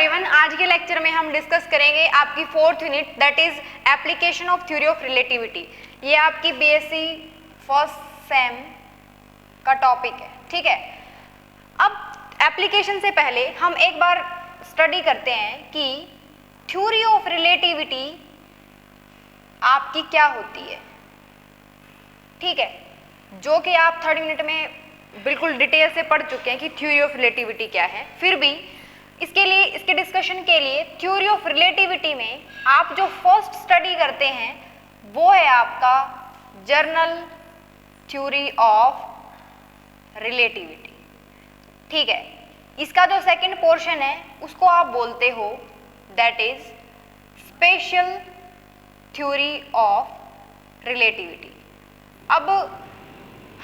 Everyone, आज के lecture में हम डिस्कस करेंगे आपकी 4th unit that is application of theory of relativity. ये आपकी बीएससी फर्स्ट सेम का टॉपिक है, ठीक है। अब एप्लीकेशन से पहले हम एक बार स्टडी करते हैं कि थ्योरी ऑफ रिलेटिविटी आपकी क्या होती है, ठीक है, जो कि आप 3rd यूनिट में बिल्कुल डिटेल से पढ़ चुके हैं कि थ्योरी ऑफ रिलेटिविटी क्या है। फिर भी इसके डिस्कशन के लिए थ्योरी ऑफ रिलेटिविटी में आप जो फर्स्ट स्टडी करते हैं वो है आपका जर्नल थ्योरी ऑफ रिलेटिविटी, ठीक है। इसका जो सेकंड पोर्शन है उसको आप बोलते हो that is special theory of relativity. अब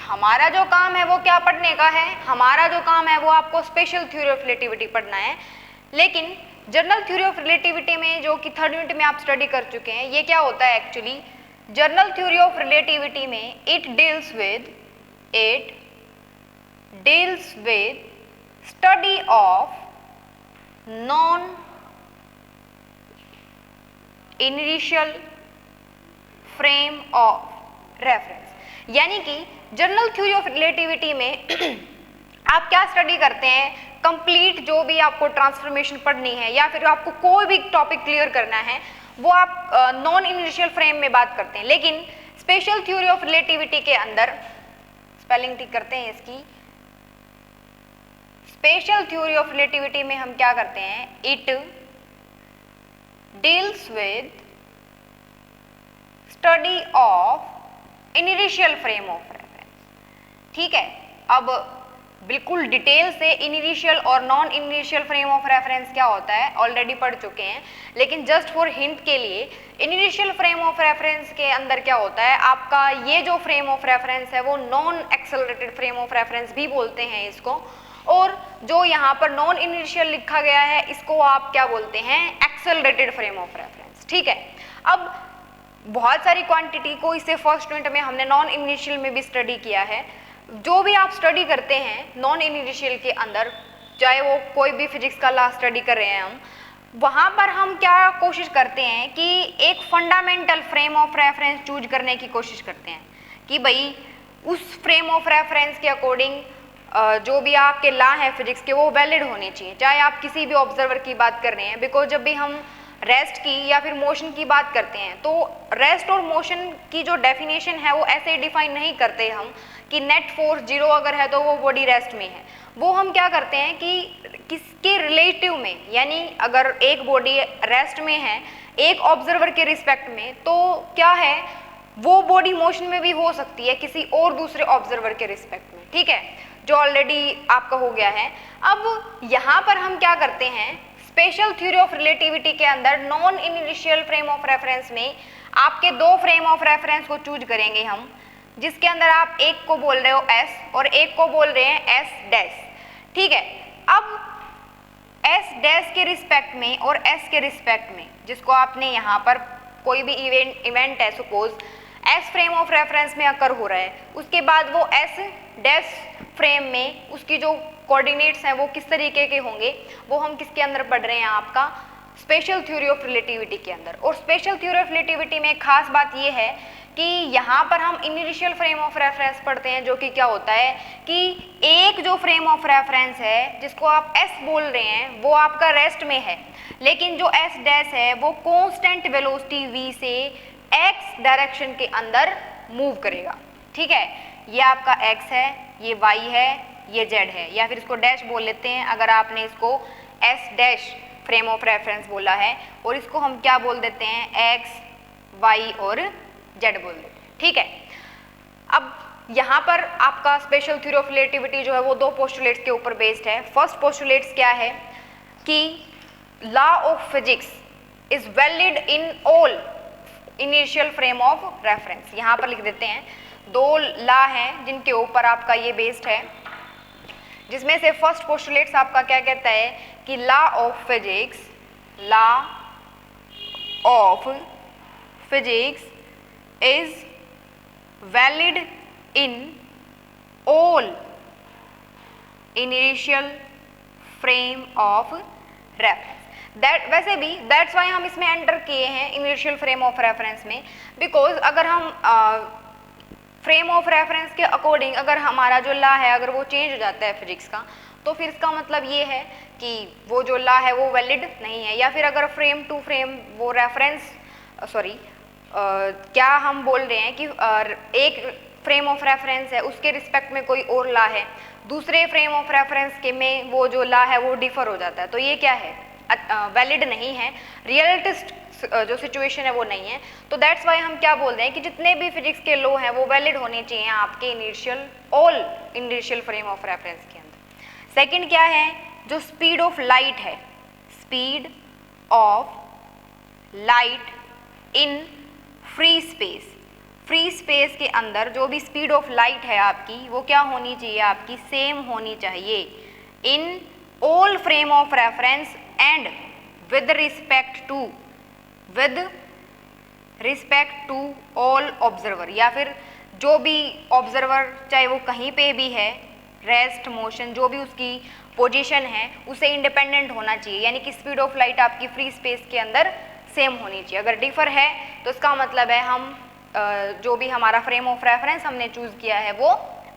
हमारा जो काम है वो क्या पढ़ने का है, हमारा जो काम है वो आपको स्पेशल थ्योरी ऑफ रिलेटिविटी पढ़ना है। लेकिन जनरल थ्योरी ऑफ रिलेटिविटी में जो कि 3rd यूनिट में आप स्टडी कर चुके हैं, ये क्या होता है actually, general theory of relativity में it deals with study of non inertial frame of reference. यानी कि जनरल थ्योरी ऑफ रिलेटिविटी में आप क्या स्टडी करते हैं, कंप्लीट जो भी आपको ट्रांसफॉर्मेशन पढ़नी है या फिर आपको कोई भी टॉपिक क्लियर करना है वो आप नॉन इनर्शियल फ्रेम में बात करते हैं। लेकिन स्पेशल थ्योरी ऑफ रिलेटिविटी के अंदर स्पेलिंग ठीक करते हैं इसकी, स्पेशल थ्योरी ऑफ रिलेटिविटी में हम क्या करते हैं, it deals with study of inertial frame of reference, ठीक है। अब बिल्कुल डिटेल से इनर्शियल और non inertial frame of reference क्या होता है ऑलरेडी पढ़ चुके हैं, लेकिन जस्ट फॉर हिंट के लिए इनर्शियल फ्रेम ऑफ रेफरेंस के अंदर क्या होता है, आपका ये जो फ्रेम ऑफ रेफरेंस है वो non accelerated frame of reference भी बोलते हैं इसको, और जो यहाँ पर नॉन इनर्शियल लिखा गया है इसको आप क्या बोलते हैं, एक्सेलरेटेड फ्रेम ऑफ रेफरेंस, ठीक है। अब बहुत सारी क्वांटिटी को इससे फर्स्ट यूनिट में हमने नॉन इनर्शियल में भी स्टडी किया है। जो भी आप स्टडी करते हैं नॉन इनर्शियल के अंदर, चाहे वो कोई भी फिजिक्स का लॉ स्टडी कर रहे हैं हम, वहाँ पर हम क्या कोशिश करते हैं कि एक fundamental frame of reference choose करने की कोशिश करते हैं कि भाई उस फ्रेम ऑफ रेफरेंस के अकॉर्डिंग जो भी आपके लॉ हैं फिजिक्स के वो वैलिड होने चाहिए, चाहे आप किसी भी ऑब्जर्वर की बात कर रहे हैं। बिकॉज जब भी हम रेस्ट की या फिर मोशन की बात करते हैं तो रेस्ट और मोशन की जो डेफिनेशन है वो ऐसे डिफाइन नहीं करते हम कि नेट फोर्स 0 अगर है तो वो बॉडी रेस्ट में है। वो हम क्या करते हैं कि किसके रिलेटिव में, यानी अगर एक बॉडी रेस्ट में है एक ऑब्जर्वर के रिस्पेक्ट में, तो क्या है वो बॉडी मोशन में भी हो सकती है किसी और दूसरे ऑब्जर्वर के रिस्पेक्ट में, ठीक है, जो ऑलरेडी आपका हो गया है। अब यहाँ पर हम क्या करते हैं, स्पेशल थ्योरी ऑफ रिलेटिविटी के अंदर non inertial frame of reference में आपके दो फ्रेम ऑफ रेफरेंस को चूज करेंगे हम, जिसके अंदर आप एक को बोल रहे हो S और एक को बोल रहे हैं S डैश, ठीक है। अब S डैश के रिस्पेक्ट में और S के रिस्पेक्ट में जिसको आपने यहाँ पर कोई भी इवेंट है suppose S frame of reference में अकर हो रहा है, उसके बाद वो S डैश फ्रेम में उसकी जो कोऑर्डिनेट्स हैं वो किस तरीके के होंगे वो हम किसके अंदर पढ़ रहे हैं, आपका स्पेशल थ्योरी ऑफ रिलेटिविटी के अंदर। और स्पेशल थ्योरी ऑफ रिलेटिविटी में एक खास बात ये है कि यहाँ पर हम इनर्शियल फ्रेम ऑफ रेफरेंस पढ़ते हैं, जो कि क्या होता है कि एक जो फ्रेम ऑफ रेफरेंस है जिसको आप S बोल रहे हैं वो आपका रेस्ट में है, लेकिन जो S डैश है वो कांस्टेंट वेलोसिटी v से x डायरेक्शन के अंदर मूव करेगा, ठीक है। ये आपका x है, ये y है, ये z है, या फिर इसको डैश बोल लेते हैं अगर आपने इसको S dash frame of reference बोला है, और इसको हम क्या बोल देते हैं, x, y और z बोल देते हैं, ठीक है। अब यहाँ पर आपका स्पेशल थ्योरी ऑफ रिलेटिविटी जो है वो दो पोस्टुलेट्स के ऊपर बेस्ड है। फर्स्ट पोस्टुलेट्स क्या है कि law of physics is valid in all initial frame of reference. यहाँ पर लिख देते हैं दो लॉ हैं जिनके ऊपर आपका ये बेस्ड है, जिसमें से फर्स्ट पोस्टुलेट्स आपका क्या कहता है कि law of physics is valid in all initial frame of reference. वैसे भी दैट्स वाई हम इसमें एंटर किए हैं इनिशियल फ्रेम ऑफ रेफरेंस में, बिकॉज अगर हम फ्रेम ऑफ रेफरेंस के अकॉर्डिंग अगर हमारा जो लॉ है अगर वो चेंज हो जाता है फिजिक्स का, तो फिर इसका मतलब ये है कि वो जो लॉ है वो वैलिड नहीं है। या फिर अगर फ्रेम टू फ्रेम वो रेफरेंस क्या हम बोल रहे हैं कि एक फ्रेम ऑफ रेफरेंस है उसके रिस्पेक्ट में कोई और लॉ है, दूसरे फ्रेम ऑफ रेफरेंस के में वो जो लॉ है वो डिफर हो जाता है, तो ये क्या है, वैलिड नहीं है, रियलिस्टिक जो सिचुएशन है वो नहीं है। तो दैट्स वाई हम क्या बोल रहे हैं कि जितने भी फिजिक्स के लॉ हैं वो वैलिड होने चाहिए आपके all initial frame of reference के अंदर। सेकंड क्या है, जो स्पीड ऑफ लाइट है, speed of light in free space, free space के अंदर जो भी स्पीड ऑफ लाइट है आपकी वो क्या होनी चाहिए, आपकी सेम होनी चाहिए in all frame of reference and with respect to all observer, या फिर जो भी ऑब्जर्वर चाहे वो कहीं पे भी है, रेस्ट मोशन जो भी उसकी पोजीशन है उसे इंडिपेंडेंट होना चाहिए, यानी कि स्पीड ऑफ लाइट आपकी फ्री स्पेस के अंदर सेम होनी चाहिए। अगर डिफर है तो इसका मतलब है हम जो भी हमारा फ्रेम ऑफ रेफरेंस हमने चूज किया है वो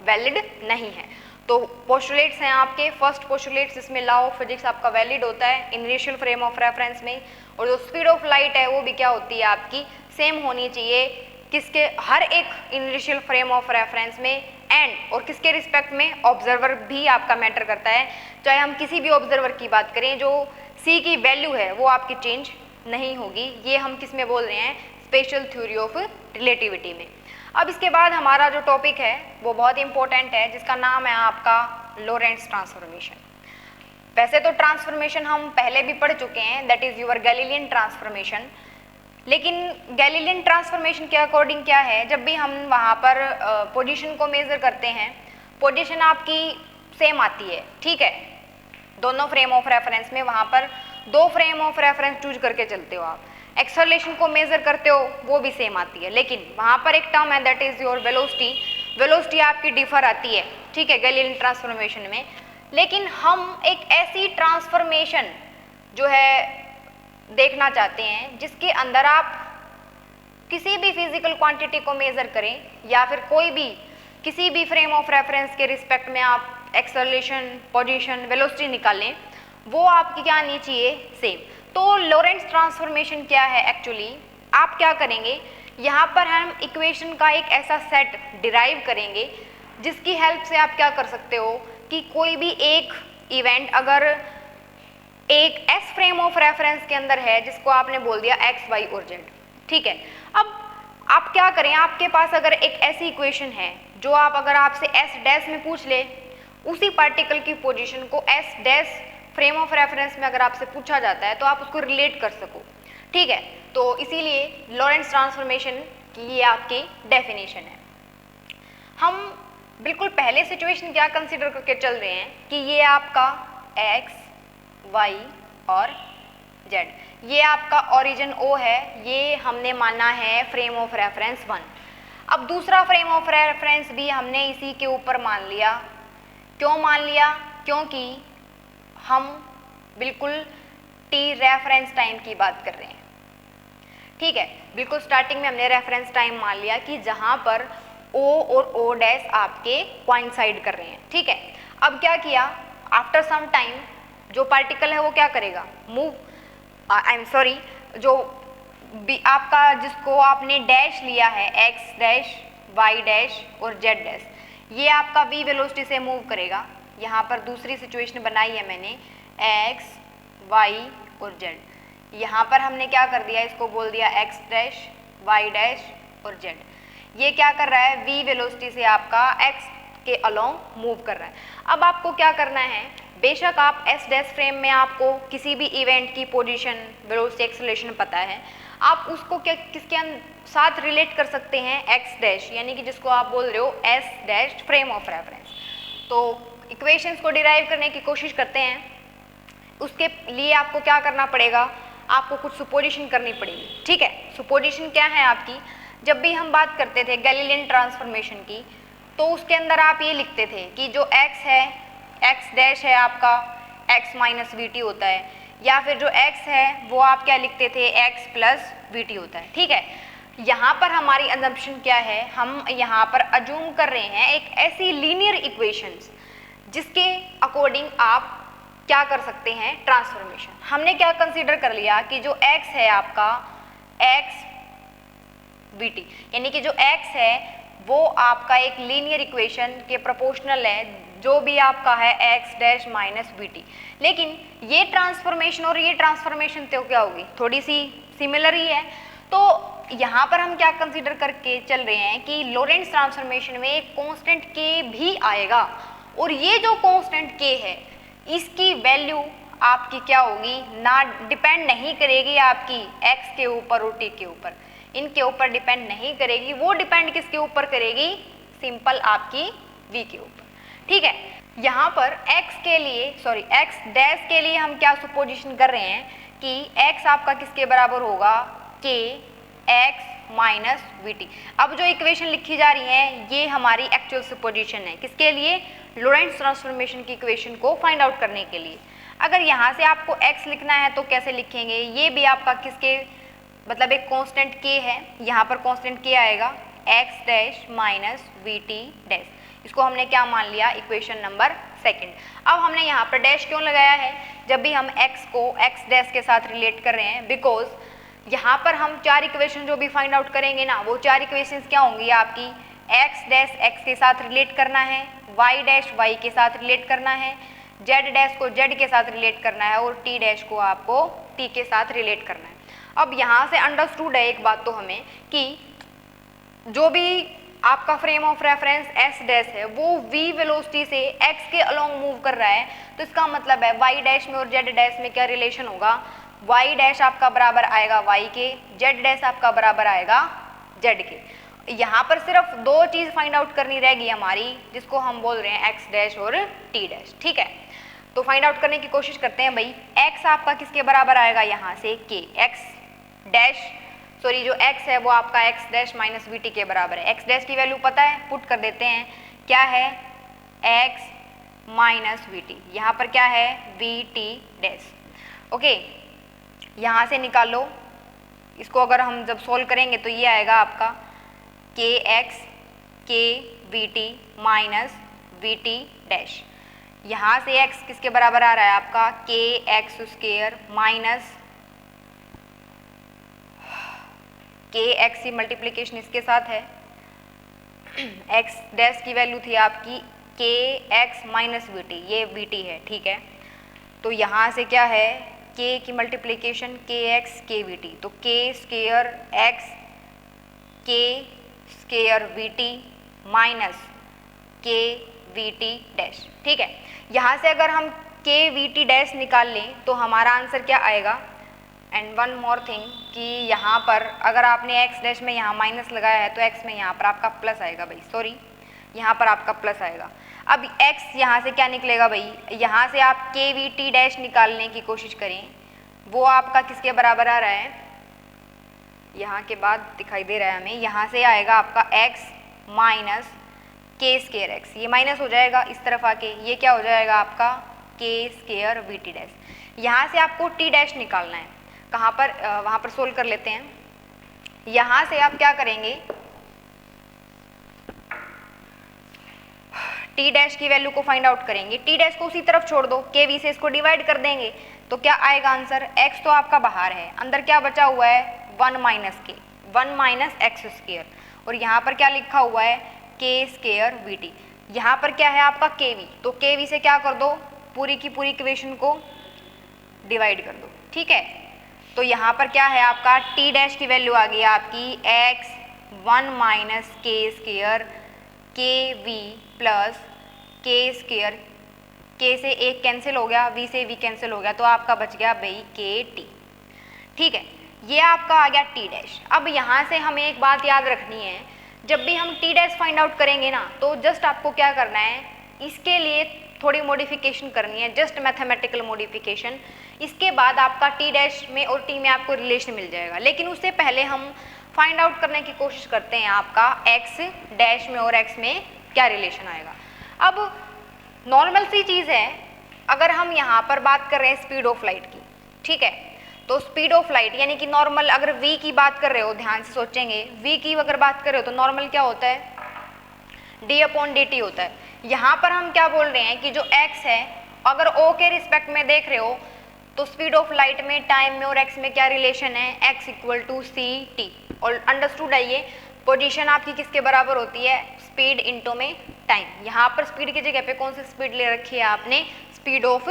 वैलिड नहीं है। तो पोस्टुलेट्स हैं आपके, फर्स्ट पोस्टुलेट्स इसमें लॉ ऑफ फिजिक्स आपका वैलिड होता है इनिशियल फ्रेम ऑफ रेफरेंस में, और जो स्पीड ऑफ लाइट है वो भी क्या होती है आपकी सेम होनी चाहिए किसके, हर एक इनिशियल फ्रेम ऑफ रेफरेंस में एंड और किसके रिस्पेक्ट में, ऑब्जर्वर भी आपका मैटर करता है। चाहे हम किसी भी ऑब्जर्वर की बात करें, जो सी की वैल्यू है वो आपकी चेंज नहीं होगी। ये हम किस में बोल रहे हैं, स्पेशल थ्योरी ऑफ रिलेटिविटी में। अब इसके बाद हमारा जो टॉपिक है वो बहुत इंपॉर्टेंट है, जिसका नाम है आपका लॉरेंट्ज ट्रांसफॉर्मेशन। वैसे तो ट्रांसफॉर्मेशन हम पहले भी पढ़ चुके हैं, that is your Galilean transformation, लेकिन गैलीलियन ट्रांसफॉर्मेशन के अकॉर्डिंग क्या है, जब भी हम वहाँ पर पोजीशन को मेजर करते हैं, पोजीशन आपकी सेम आती है, ठीक है, दोनों फ्रेम ऑफ रेफरेंस में वहाँ पर दो फ्रेम ऑफ रेफरेंस चूज करके चलते हो आप, एक्सेलरेशन को मेजर करते हो वो भी सेम आती है, लेकिन वहाँ पर एक टर्म है that is your velocity, velocity आपकी डिफर आती है, ठीक है, गैलीलियन ट्रांसफॉर्मेशन में। लेकिन हम एक ऐसी ट्रांसफॉर्मेशन जो है देखना चाहते हैं जिसके अंदर आप किसी भी फिजिकल क्वांटिटी को मेजर करें या फिर कोई भी किसी भी फ्रेम ऑफ रेफरेंस के रिस्पेक्ट में आप एक्सेलरेशन, पोजीशन, वेलोसिटी निकालें, वो आपकी क्या आनी चाहिए, सेम। तो लॉरेंट्ज ट्रांसफॉर्मेशन क्या है एक्चुअली, आप क्या करेंगे, यहाँ पर हम इक्वेशन का एक ऐसा सेट डिराइव करेंगे जिसकी हेल्प से आप क्या कर सकते हो कि कोई भी एक इवेंट अगर एक एस फ्रेम ऑफ रेफरेंस के अंदर है जिसको आपने बोल दिया एक्स, वाई और जेड, ठीक है। अब आप क्या करें, आपके पास अगर एक ऐसी इक्वेशन है जो आप अगर आपसे एस डैश में पूछ ले, उसी पार्टिकल की पोजीशन को S dash frame of reference में अगर आपसे पूछा जाता है तो आप उसको रिलेट कर सको, ठीक है। तो इसीलिए लॉरेंट्ज ट्रांसफॉर्मेशन की ये आपकी डेफिनेशन है। हम बिल्कुल पहले सिचुएशन क्या कंसीडर करके चल रहे हैं कि ये आपका एक्स, वाई और जेड, ये आपका ओरिजिन ओ है, ये हमने माना है फ्रेम ऑफ रेफरेंस 1। अब दूसरा फ्रेम ऑफ रेफरेंस भी हमने इसी के ऊपर मान लिया। क्यों मान लिया, क्योंकि हम बिल्कुल टी रेफरेंस टाइम की बात कर रहे हैं, ठीक है। बिल्कुल स्टार्टिंग में हमने रेफरेंस टाइम मान लिया कि जहां पर ओ और ओ डैश आपके कोइंसाइड कर रहे हैं, ठीक है। अब क्या किया, आफ्टर सम टाइम जो पार्टिकल है वो क्या करेगा, मूव, आई एम सॉरी, जो आपका जिसको आपने डैश लिया है एक्स डैश, वाई डैश और जेड डैश, ये आपका v वेलोसिटी से मूव करेगा। यहाँ पर दूसरी सिचुएशन बनाई है मैंने एक्स, वाई और जेड, यहाँ पर हमने क्या कर दिया, इसको बोल दिया एक्स डैश, वाई डैश और जेड। ये क्या कर रहा है, v वेलोसिटी से आपका x के अलोंग मूव कर रहा है। अब आपको क्या करना है, बेशक आप एस डैश फ्रेम में आपको किसी भी इवेंट की पोजीशन, वेलोसिटी, एक्सेलरेशन पता है, आप उसको क्या किसके साथ रिलेट कर सकते हैं, एक्स डैश, यानी कि जिसको आप बोल रहे हो S dash frame of reference. तो इक्वेशंस को डिराइव करने की कोशिश करते हैं, उसके लिए आपको क्या करना पड़ेगा, आपको कुछ सुपोजिशन करनी पड़ेगी, ठीक है। सुपोजिशन क्या है आपकी, जब भी हम बात करते थे गैलीलियन ट्रांसफॉर्मेशन की, तो उसके अंदर आप ये लिखते थे कि जो x है, x डैश है आपका x माइनस वी टी होता है, या फिर जो x है वो आप क्या लिखते थे, x प्लस vt होता है, ठीक है। यहाँ पर हमारी अजम्पशन क्या है, हम यहाँ पर अज्यूम कर रहे हैं एक ऐसी लीनियर इक्वेशंस जिसके अकॉर्डिंग आप क्या कर सकते हैं, ट्रांसफॉर्मेशन। हमने क्या कंसीडर कर लिया कि जो x है आपका x vt, यानी कि जो x है वो आपका एक लीनियर इक्वेशन के प्रोपोर्शनल है, जो भी आपका है x डैश माइनस vt। लेकिन ये ट्रांसफॉर्मेशन और ये ट्रांसफॉर्मेशन तो क्या होगी, थोड़ी सी सिमिलर ही है। तो यहाँ पर हम क्या कंसीडर करके चल रहे हैं कि लॉरेंट्ज ट्रांसफॉर्मेशन में एक कांस्टेंट k भी आएगा, और ये जो कांस्टेंट k है इसकी वैल्यू आपकी क्या होगी, ना डिपेंड नहीं करेगी आपकी x के ऊपर और t के ऊपर, इनके ऊपर डिपेंड नहीं करेगी, वो डिपेंड किसके ऊपर करेगी, सिंपल आपकी v के ऊपर, ठीक है। यहाँ पर x के लिए सॉरी x डैश के लिए हम क्या सुपोजिशन कर रहे हैं कि x आपका किसके बराबर होगा, k x माइनस vt। अब जो इक्वेशन लिखी जा रही है ये हमारी एक्चुअल सुपोजिशन है, किसके लिए, लॉरेंट्ज ट्रांसफॉर्मेशन की इक्वेशन को फाइंड आउट करने के लिए। अगर यहाँ से आपको x लिखना है तो कैसे लिखेंगे, ये भी आपका किसके मतलब एक कांस्टेंट k है, यहाँ पर कांस्टेंट k आएगा x dash minus vt dash, इसको हमने क्या मान लिया, इक्वेशन नंबर सेकंड। अब हमने यहाँ पर डैश क्यों लगाया है, जब भी हम x को x डैश के साथ रिलेट कर रहे हैं, बिकॉज यहाँ पर हम चार इक्वेशन जो भी फाइंड आउट करेंगे ना, वो चार इक्वेशंस क्या होंगी आपकी, x डैश x के साथ रिलेट करना है, y डैश y के साथ रिलेट करना है, z डैश को z के साथ रिलेट करना है, और t डैश को आपको t के साथ रिलेट करना है। अब यहाँ से अंडरस्टूड है एक बात तो हमें कि जो भी आपका frame of reference s dash है वो v वेलोसिटी से x के अलोंग मूव कर रहा है, तो इसका मतलब है y डैश में और z डैश में क्या रिलेशन होगा, y डैश आपका बराबर आएगा y के, z डैश आपका बराबर आएगा z के। यहाँ पर सिर्फ दो चीज फाइंड आउट करनी रहेगी हमारी, जिसको हम बोल रहे हैं x डैश और t डैश, ठीक है। तो फाइंड आउट करने की कोशिश करते हैं भाई, x आपका किसके बराबर आएगा, यहाँ से k x डैश सॉरी जो x है वो आपका x डैश माइनस vt के बराबर है। x डैश की वैल्यू पता है, पुट कर देते हैं, क्या है x माइनस vt, यहाँ पर क्या है vt डैश, ओके। यहाँ से निकाल लो, इसको अगर हम जब सोल्व करेंगे तो ये आएगा आपका kx k vt minus vt dash, यहाँ से x किसके बराबर आ रहा है आपका kx स्क्वायर माइनस kx की मल्टीप्लिकेशन इसके साथ है, x डैश की वैल्यू थी आपकी kx माइनस vt, ये vt है, ठीक है। तो यहाँ से क्या है k की मल्टीप्लिकेशन kx k vt, तो k square x k square vt minus k vt dash, ठीक है। यहाँ से अगर हम k vt डैश निकाल लें तो हमारा आंसर क्या आएगा। एंड वन मोर थिंग कि यहाँ पर अगर आपने x डैश में यहाँ माइनस लगाया है तो x में यहाँ पर आपका प्लस आएगा भाई, सॉरी यहाँ पर आपका प्लस आएगा। अब x यहाँ से क्या निकलेगा भाई, यहाँ से आप k vt डैश निकालने की कोशिश करें, वो आपका किसके बराबर आ रहा है, यहाँ के बाद दिखाई दे रहा है हमें, यहाँ से आएगा आपका x minus k square x, ये माइनस हो जाएगा इस तरफ आके, ये क्या हो जाएगा आपका k स्क्वायर vt डैश। यहाँ से आपको t डैश निकालना है, कहाँ पर, वहाँ पर सोल्व कर लेते हैं। यहाँ से आप क्या करेंगे, t डैश की वैल्यू को फाइंड आउट करेंगे, t डैश को उसी तरफ छोड़ दो, k v से इसको डिवाइड कर देंगे तो क्या आएगा आंसर, x तो आपका बाहर है, अंदर क्या बचा हुआ है 1 minus k, 1 minus x square, और यहाँ पर क्या लिखा हुआ है k स्क्वायर vt। यहाँ पर क्या है आपका kv, तो kv से क्या कर दो, पूरी की पूरी इक्वेशन को डिवाइड कर दो, ठीक है। तो यहाँ पर क्या है आपका t डैश की वैल्यू आ गई आपकी x 1 minus k square k v plus k square, k से एक कैंसिल हो गया, v से v कैंसिल हो गया, तो आपका बच गया भाई k t, ठीक है। ये आपका आ गया t डैश। अब यहाँ से हमें एक बात याद रखनी है, जब भी हम t डैश फाइंड आउट करेंगे ना, तो जस्ट आपको क्या करना है, इसके लिए थोड़ी मॉडिफिकेशन करनी है, जस्ट मैथमेटिकल मॉडिफिकेशन। इसके बाद आपका t डैश में और t में आपको रिलेशन मिल जाएगा, लेकिन उससे पहले हम फाइंड आउट करने की कोशिश करते हैं आपका x डैश में और x में क्या रिलेशन आएगा। अब नॉर्मल सी चीज़ है, अगर हम यहाँ पर बात कर रहे हैं स्पीड ऑफ लाइट की, ठीक है। तो स्पीड ऑफ लाइट यानी कि नॉर्मल, अगर v की बात कर रहे हो, ध्यान से सोचेंगे, v की अगर बात कर रहे हो तो नॉर्मल क्या होता है, d/dt होता है। यहाँ पर हम क्या बोल रहे हैं कि जो x है, अगर o के रिस्पेक्ट में देख रहे हो तो स्पीड ऑफ लाइट में, टाइम में और x में क्या रिलेशन है, x = ct। और अंडरस्टूड है, ये पोजीशन आपकी किसके बराबर होती है, स्पीड इनटू में टाइम। यहाँ पर स्पीड की जगह पे कौन सी स्पीड ले रखी है आपने, स्पीड ऑफ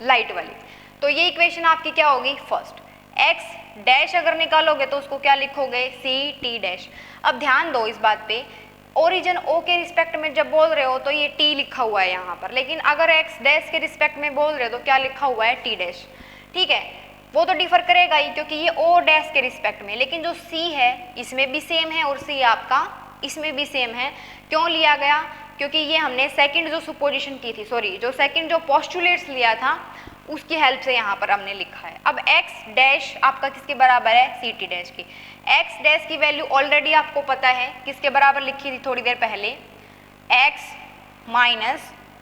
लाइट वाली। तो ये इक्वेशन आपकी क्या होगी, फर्स्ट x डैश अगर निकालोगे तो उसको क्या लिखोगे, ct डैश। अब ध्यान दो इस बात पे, ओरिजिन o के रिस्पेक्ट में जब बोल रहे हो तो ये t लिखा हुआ है यहाँ पर, लेकिन अगर x डैश के रिस्पेक्ट में बोल रहे हो तो क्या लिखा हुआ है, t डैश। ठीक है, वो तो डिफर करेगा ही क्योंकि ये o डैश के रिस्पेक्ट में, लेकिन जो c है इसमें भी सेम है और c आपका इसमें भी सेम है। क्यों लिया गया, क्योंकि ये हमने सेकंड जो सुपोजिशन की थी, सॉरी जो सेकंड जो पोस्टुलेट्स लिया था उसकी हेल्प से यहाँ पर हमने लिखा है। अब x डैश आपका किसके बराबर है, ct डैश की। x डैश की वैल्यू ऑलरेडी आपको पता है, किसके बराबर लिखी थी थोड़ी देर पहले, x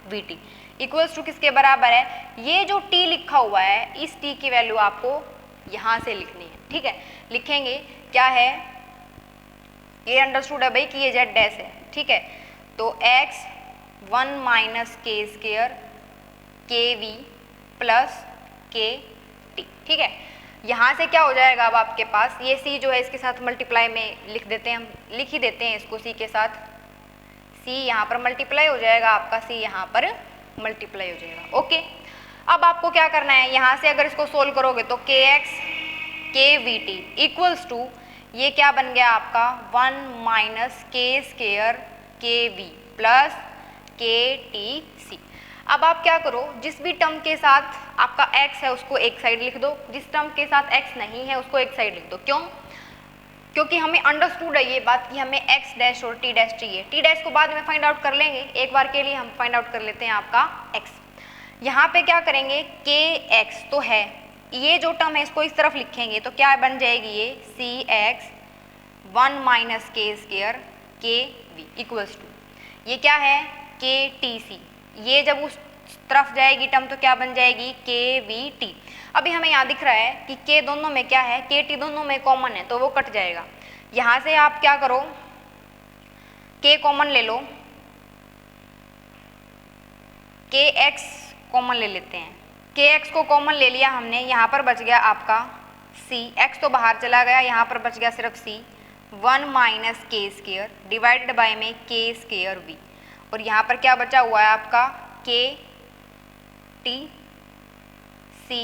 - vt इक्वल्स टू किसके बराबर है, ये जो t लिखा हुआ है इस t की वैल्यू आपको यहाँ से लिखनी है। ठीक है, लिखेंगे क्या है, ये अंडरस्टूड है भाई कि ये z डैश है। ठीक है, तो x 1 - k² kv plus kt। ठीक है, यहाँ से क्या हो जाएगा, अब आपके पास ये c जो है इसके साथ मल्टीप्लाई में लिख देते हैं, हम लिख ही देते हैं इसको c के साथ, c यहाँ पर मल्टीप्लाई हो जाएगा आपका, c यहाँ पर मल्टीप्लाई हो जाएगा। ओके, अब आपको क्या करना है, यहाँ से अगर इसको सोल्व करोगे तो kx kvt इक्वल्स टू ये क्या बन गया आपका 1 - k² kv प्लस ktc। अब आप क्या करो, जिस भी टर्म के साथ आपका x है उसको एक साइड लिख दो, जिस टर्म के साथ x नहीं है उसको एक साइड लिख दो। क्यों, क्योंकि हमें अंडरस्टूड है ये बात कि हमें x डैश और t डैश चाहिए। t डैश को बाद में फाइंड आउट कर लेंगे, एक बार के लिए हम फाइंड आउट कर लेते हैं आपका x। यहाँ पे क्या करेंगे, kx तो है, ये जो टर्म है इसको इस तरफ लिखेंगे तो क्या बन जाएगी, ये cx 1 - k² kv equals to ये क्या है, ktc। ये जब उस तरफ जाएगी टर्म तो क्या बन जाएगी, kvt। अभी हमें यहाँ दिख रहा है कि k दोनों में क्या है, kt दोनों में कॉमन है तो वो कट जाएगा। यहाँ से आप क्या करो, k कॉमन ले लो, kx कॉमन ले लेते हैं, kx को कॉमन ले लिया हमने, यहाँ पर बच गया आपका c, x तो बाहर चला गया, यहाँ पर बच गया सिर्फ c 1 - k² डिवाइडेड बाय में k² v, और यहाँ पर क्या बचा हुआ है आपका kt c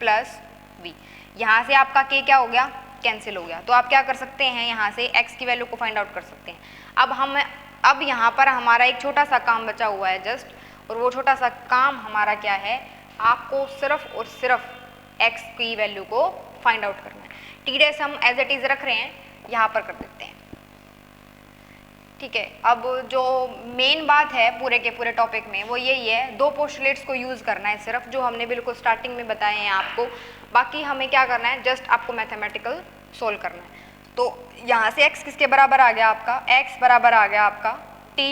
प्लस v। यहाँ से आपका k क्या हो गया, कैंसिल हो गया। तो आप क्या कर सकते हैं, यहाँ से x की वैल्यू को फाइंड आउट कर सकते हैं। अब यहाँ पर हमारा एक छोटा सा काम बचा हुआ है जस्ट, और वो छोटा सा काम हमारा क्या है, आपको सिर्फ और सिर्फ x की वैल्यू को फाइंड आउट करना है। t डैश हम एज इट इज रख रहे हैं, यहाँ पर कर देते हैं। ठीक है, अब जो मेन बात है पूरे के पूरे टॉपिक में वो यही है, दो पोस्टुलेट्स को यूज़ करना है सिर्फ, जो हमने बिल्कुल स्टार्टिंग में बताए हैं आपको। बाकी हमें क्या करना है, जस्ट आपको मैथमेटिकल सोल्व करना है। तो यहाँ से x किसके बराबर आ गया आपका, x बराबर आ गया आपका t,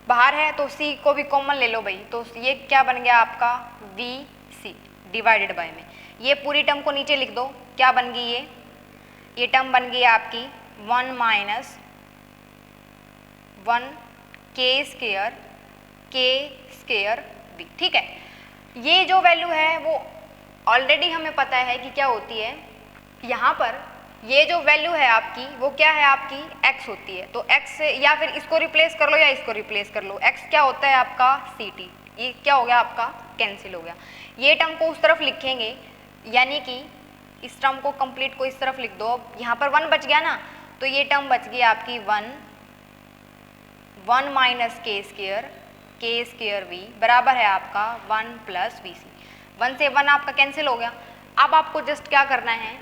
बाहर है तो c को भी कॉमन ले लो भाई, तो ये क्या बन गया आपका vc डिवाइडेड बाय में, ये पूरी टर्म को नीचे लिख दो, क्या बन गई ये टर्म बन गई आपकी 1 - 1 k² v। ठीक है, ये जो वैल्यू है वो ऑलरेडी हमें पता है कि क्या होती है, यहाँ पर ये जो वैल्यू है आपकी वो क्या है, आपकी x होती है। तो x से या फिर इसको रिप्लेस कर लो या इसको रिप्लेस कर लो, x क्या होता है आपका ct, ये क्या हो गया आपका कैंसिल हो गया। ये टर्म को उस तरफ लिखेंगे, यानी कि इस टर्म को कंप्लीट को इस तरफ लिख दो। यहाँ पर 1 बच गया ना, तो ये टर्म बच गई आपकी 1 k² v बराबर है आपका 1 + vc। 1 से 1 आपका कैंसिल हो गया। अब आपको जस्ट क्या करना है,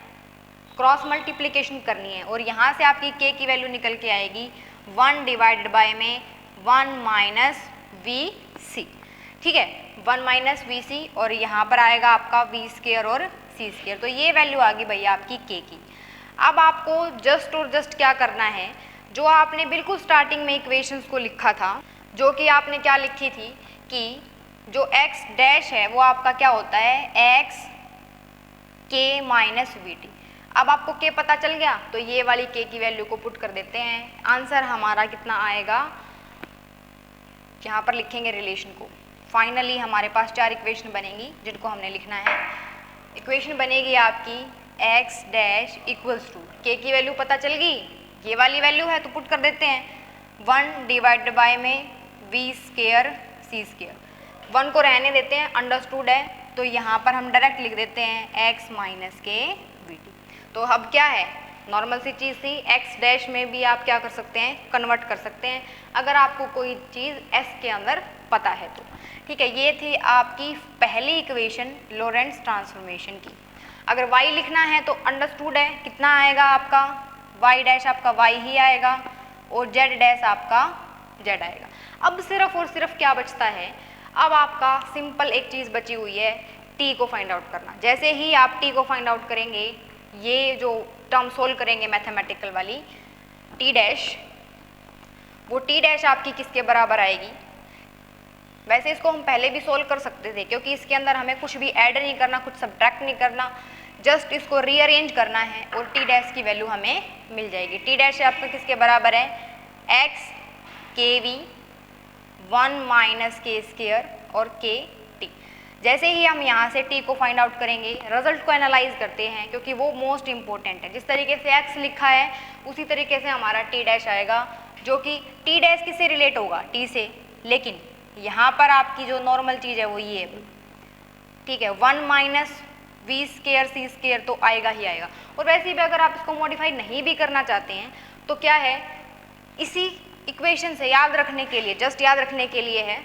क्रॉस मल्टीप्लिकेशन करनी है, और यहाँ से आपकी k की वैल्यू निकल के आएगी 1 डिवाइडेड बाय में 1 - vc। ठीक है, 1 - vc, और यहाँ पर आएगा आपका v² और c², तो ये वैल्यू आ गई भैया आपकी k की। अब आपको जस्ट और जस्ट क्या करना है, जो आपने बिल्कुल स्टार्टिंग में इक्वेशंस को लिखा था, जो कि आपने क्या लिखी थी कि जो x डैश है वो आपका क्या होता है, x k minus we T. अब आपको k पता चल गया तो ये वाली k की वैल्यू को पुट कर देते हैं। आंसर हमारा कितना आएगा, यहाँ पर लिखेंगे रिलेशन को। फाइनली हमारे पास 4 इक्वेशन बनेंगी जिनको हमने लिखना है। इक्वेशन बनेगी आपकी x dash equals to, k की वैल्यू पता चल गई, ये वाली वैल्यू है तो पुट कर देते हैं 1 डिवाइडेड बाय में v स्केयर c स्केयर। 1 को रहने देते हैं, अंडरस्टूड है, तो यहाँ पर हम डायरेक्ट लिख देते हैं x माइनस के वी टी। तो अब क्या है, नॉर्मल सी चीज़ थी, x डैश में भी आप क्या कर सकते हैं, कन्वर्ट कर सकते हैं अगर आपको कोई चीज़ s के अंदर पता है तो। ठीक है, ये थी आपकी पहली इक्वेशन लोरेंट्ज़ ट्रांसफॉर्मेशन की। अगर y लिखना है तो अंडरस्टूड है, कितना आएगा आपका y डैश आपका y ही आएगा और z डैश आपका z आएगा। अब सिर्फ और सिर्फ क्या बचता है, अब आपका सिंपल एक चीज़ बची हुई है, t को फाइंड आउट करना। जैसे ही आप t को फाइंड आउट करेंगे, ये जो टर्म सोल्व करेंगे मैथमेटिकल वाली t डैश, वो t डैश आपकी किसके बराबर आएगी। वैसे इसको हम पहले भी सोल्व कर सकते थे क्योंकि इसके अंदर हमें कुछ भी ऐड नहीं करना, कुछ सब्ट्रैक्ट नहीं करना, जस्ट इसको रीअरेंज करना है और टी डैश की वैल्यू हमें मिल जाएगी। टी डैश आपका किसके बराबर है, एक्स के वी 1 माइनस के स्केयर और के टी। जैसे ही हम यहाँ से टी को फाइंड आउट करेंगे, रिजल्ट को एनालाइज करते हैं क्योंकि वो मोस्ट इंपॉर्टेंट है। जिस तरीके से एक्स लिखा है उसी तरीके से हमारा टी डैश आएगा, जो कि टी डैश किससे रिलेट होगा, टी से, लेकिन यहाँ पर आपकी जो नॉर्मल चीज़ है वो ये है। ठीक है, 1 minus v square c square तो आएगा ही आएगा। और वैसे भी अगर आप इसको मॉडिफाई नहीं भी करना चाहते हैं तो क्या है, इसी इक्वेशन से याद रखने के लिए, जस्ट याद रखने के लिए है,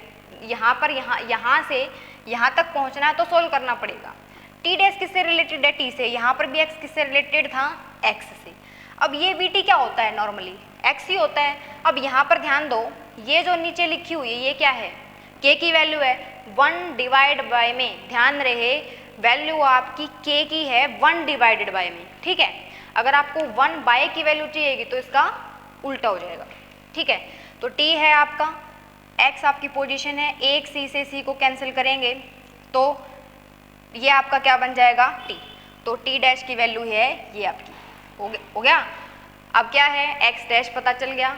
यहाँ पर यहाँ से यहाँ तक पहुँचना है तो सोल्व करना पड़ेगा। टी डैश किससे रिलेटेड है, टी से, यहाँ पर भी एक्स किससे रिलेटेड था, एक्स से। अब ये वी टी क्या होता है, नॉर्मली एक्स ही होता है। अब यहाँ पर ध्यान दो, ये जो नीचे लिखी हुई है ये क्या है, k की वैल्यू है 1 डिवाइड बाय में, ध्यान रहे वैल्यू आपकी k की है 1 डिवाइडेड बाय में। ठीक है, अगर आपको 1 बाय की वैल्यू चाहिएगी तो इसका उल्टा हो जाएगा। ठीक है, तो t है आपका, x आपकी पोजीशन है, एक c से c को कैंसिल करेंगे तो ये आपका क्या बन जाएगा, t। तो t डैश की वैल्यू है ये आपकी, हो गया। अब क्या है, x डैश पता चल गया,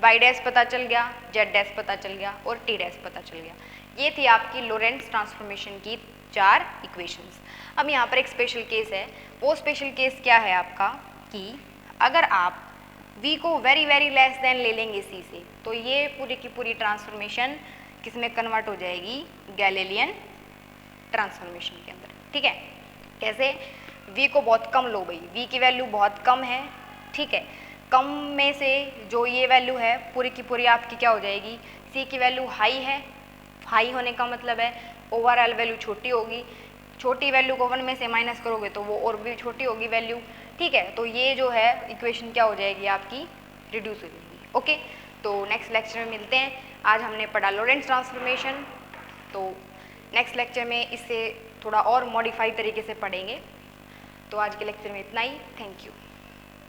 y डैश पता चल गया, z डैश पता चल गया और t डैश पता चल गया। ये थी आपकी लोरेंट्ज़ ट्रांसफॉर्मेशन की 4 इक्वेशंस। अब यहाँ पर एक स्पेशल केस है, वो स्पेशल केस क्या है आपका कि अगर आप v को वेरी वेरी लेस देन ले लेंगे c से, तो ये पूरी की पूरी ट्रांसफॉर्मेशन किस में कन्वर्ट हो जाएगी, गैलीलियन ट्रांसफॉर्मेशन के अंदर। ठीक है, कैसे, v को बहुत कम लो भाई, v की वैल्यू बहुत कम है। ठीक है, कम में से जो ये वैल्यू है पूरी की पूरी आपकी क्या हो जाएगी, c की वैल्यू हाई है, हाई होने का मतलब है ओवरऑल वैल्यू छोटी होगी, छोटी वैल्यू को 1 में से माइनस करोगे तो वो और भी छोटी होगी वैल्यू। ठीक है, तो ये जो है इक्वेशन क्या हो जाएगी आपकी, रिड्यूस हो जाएगी। ओके, तो नेक्स्ट लेक्चर में मिलते हैं। आज हमने पढ़ा लोरेंट्ज़ ट्रांसफॉर्मेशन, तो नेक्स्ट लेक्चर में इससे थोड़ा और मॉडिफाई तरीके से पढ़ेंगे। तो आज के लेक्चर में इतना ही, थैंक यू।